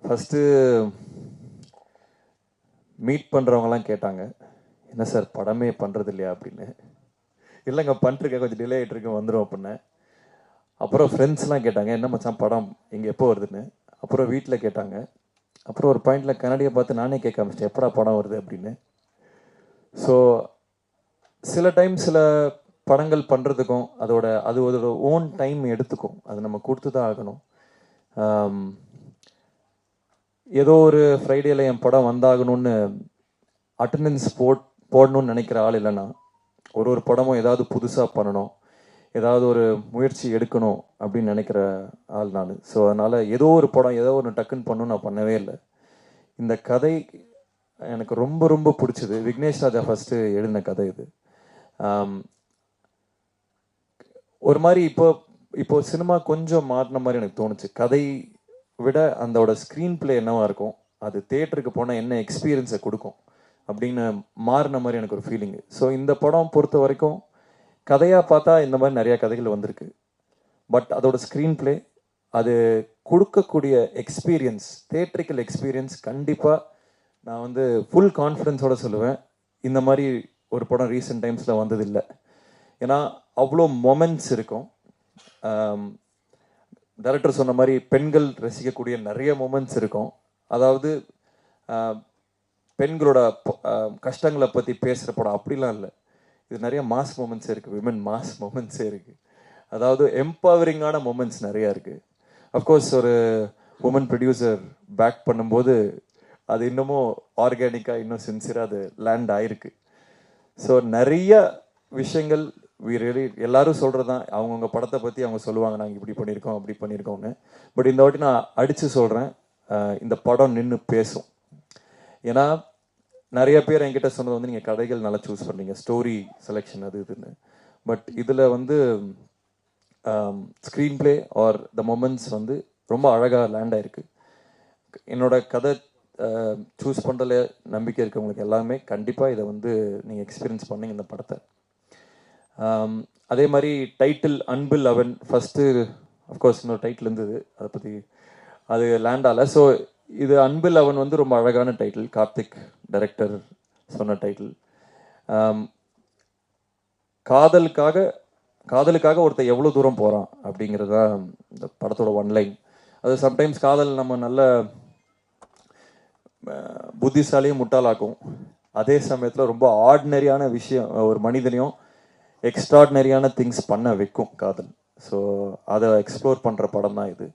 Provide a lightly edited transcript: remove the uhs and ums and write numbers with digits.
First meet பண்ணுறவங்கலாம் கேட்டாங்க, என்ன sir படமே பண்ணுறது இல்லையா அப்படின்னு. இல்லைங்க பண்ணிருக்கேன், கொஞ்சம் டிலே ஆகிட்டு இருக்கு, வந்துடும் அப்படின்னேன். அப்புறம் ஃப்ரெண்ட்ஸ்லாம் கேட்டாங்க, என்ன மச்சான் படம் இங்கே எப்போ வருதுன்னு. அப்புறம் வீட்டில் கேட்டாங்க. அப்புறம் ஒரு பாயிண்டில் கன்னடியை பார்த்து நானே கேட்க ஆரம்பிச்சிட்டேன், எப்படா படம் வருது அப்படின்னு. ஸோ சில டைம் சில படங்கள் பண்ணுறதுக்கும் அதோட ஓன் டைம் எடுத்துக்கும், அது நம்ம கொடுத்து தான் ஆகணும். ஏதோ ஒரு ஃப்ரைடேல என் படம் வந்தாகணும்னு அட்டண்டன்ஸ் போடணும்னு நினைக்கிற ஆள் இல்லைன்னா, ஒரு படமும் ஏதாவது புதுசாக பண்ணணும், ஏதாவது ஒரு முயற்சி எடுக்கணும் அப்படின்னு நினைக்கிற ஆள் நான். ஸோ அதனால் ஏதோ ஒரு படம் ஏதோ ஒன்று டக்குன்னு பண்ணணும் நான் பண்ணவே இல்லை. இந்த கதை எனக்கு ரொம்ப ரொம்ப பிடிச்சது. விக்னேஷ் ராஜா ஃபஸ்ட்டு எழுதின கதை இது. ஒரு மாதிரி இப்போ சினிமா கொஞ்சம் மாறின மாதிரி எனக்கு தோணுச்சு. கதை விட அதோட ஸ்க்ரீன் பிளே என்னவா இருக்கும், அது தேட்டருக்கு போனால் என்ன எக்ஸ்பீரியன்ஸை கொடுக்கும் அப்படின்னு மாறின மாதிரி எனக்கு ஒரு ஃபீலிங்கு. ஸோ இந்த படம் பொறுத்த வரைக்கும் கதையாக பார்த்தா இந்த மாதிரி நிறையா கதைகள் வந்திருக்கு. பட் அதோட ஸ்க்ரீன் பிளே, அது கொடுக்கக்கூடிய எக்ஸ்பீரியன்ஸ், தேட்ரிக்கல் எக்ஸ்பீரியன்ஸ் கண்டிப்பாக நான் வந்து ஃபுல் கான்ஃபிடென்ஸோடு சொல்லுவேன், இந்த மாதிரி ஒரு படம் ரீசெண்ட் டைம்ஸில் வந்ததில்லை. ஏன்னா அவ்வளோ மொமெண்ட்ஸ் இருக்கும். டைரக்டர் சொன்ன மாதிரி பெண்கள் ரசிக்கக்கூடிய நிறைய மொமெண்ட்ஸ் இருக்கும். அதாவது பெண்களோட கஷ்டங்களை பற்றி பேசுகிற படம் அப்படிலாம் இல்லை. இது நிறைய மாஸ் மொமெண்ட்ஸே இருக்குது, விமன் மாஸ் மொமெண்ட்ஸே இருக்குது. அதாவது எம்பவரிங்கான மொமெண்ட்ஸ் நிறையா இருக்குது. அஃப்கோர்ஸ் ஒரு உமன் ப்ரொடியூசர் பேக் பண்ணும்போது அது இன்னமும் ஆர்கானிக்காக இன்னும் சின்சியராக அது லேண்ட் ஆகிருக்கு. ஸோ நிறைய விஷயங்கள் எல்லாரும் சொல்கிறது தான், அவங்கவுங்க படத்தை பற்றி அவங்க சொல்லுவாங்க, நாங்கள் இப்படி பண்ணியிருக்கோம் அப்படி பண்ணியிருக்கோம்னு. பட் இந்த வாட்டி நான் அடித்து சொல்கிறேன், இந்த படம் நின்று பேசும். ஏன்னா நிறைய பேர் என்கிட்ட சொன்னது வந்து நீங்கள் கதைகள் நல்லா சூஸ் பண்ணீங்க, ஸ்டோரி செலெக்ஷன் அது இதுன்னு. பட் இதில் வந்து screen play R the moments வந்து ரொம்ப அழகாக லேண்ட் ஆகிருக்கு. என்னோட கதை சூஸ் பண்ணுறதுல நம்பிக்கை இருக்கவங்களுக்கு எல்லாமே கண்டிப்பாக இதை வந்து நீங்கள் எக்ஸ்பீரியன்ஸ் பண்ணீங்க இந்த படத்தை. அதே மாதிரி டைட்டில் அன்பில் அவன் ஃபஸ்ட்டு அஃப்கோர்ஸ் இன்னொரு டைட்டில் இருந்தது, அதை பற்றி அது லேண்ட் ஆகலை. ஸோ இது அன்பில் அவன் வந்து ரொம்ப அழகான டைட்டில், கார்த்திக் டைரக்டர் சொன்ன டைட்டில். காதலுக்காக ஒருத்தர் எவ்வளோ தூரம் போகிறான் அப்படிங்கிறது தான் இந்த படத்தோட ஒன்லைன். அது சம்டைம்ஸ் காதல் நம்ம நல்ல புத்திசாலியும் முட்டாளாக்கும், அதே சமயத்தில் ரொம்ப ஆர்டினரியான விஷயம் ஒரு மனிதனையும் எக்ஸ்ட்ராடினரியான திங்ஸ் பண்ண வைக்கும் காதல். ஸோ அதை எக்ஸ்ப்ளோர் பண்ணுற படம் தான் இது.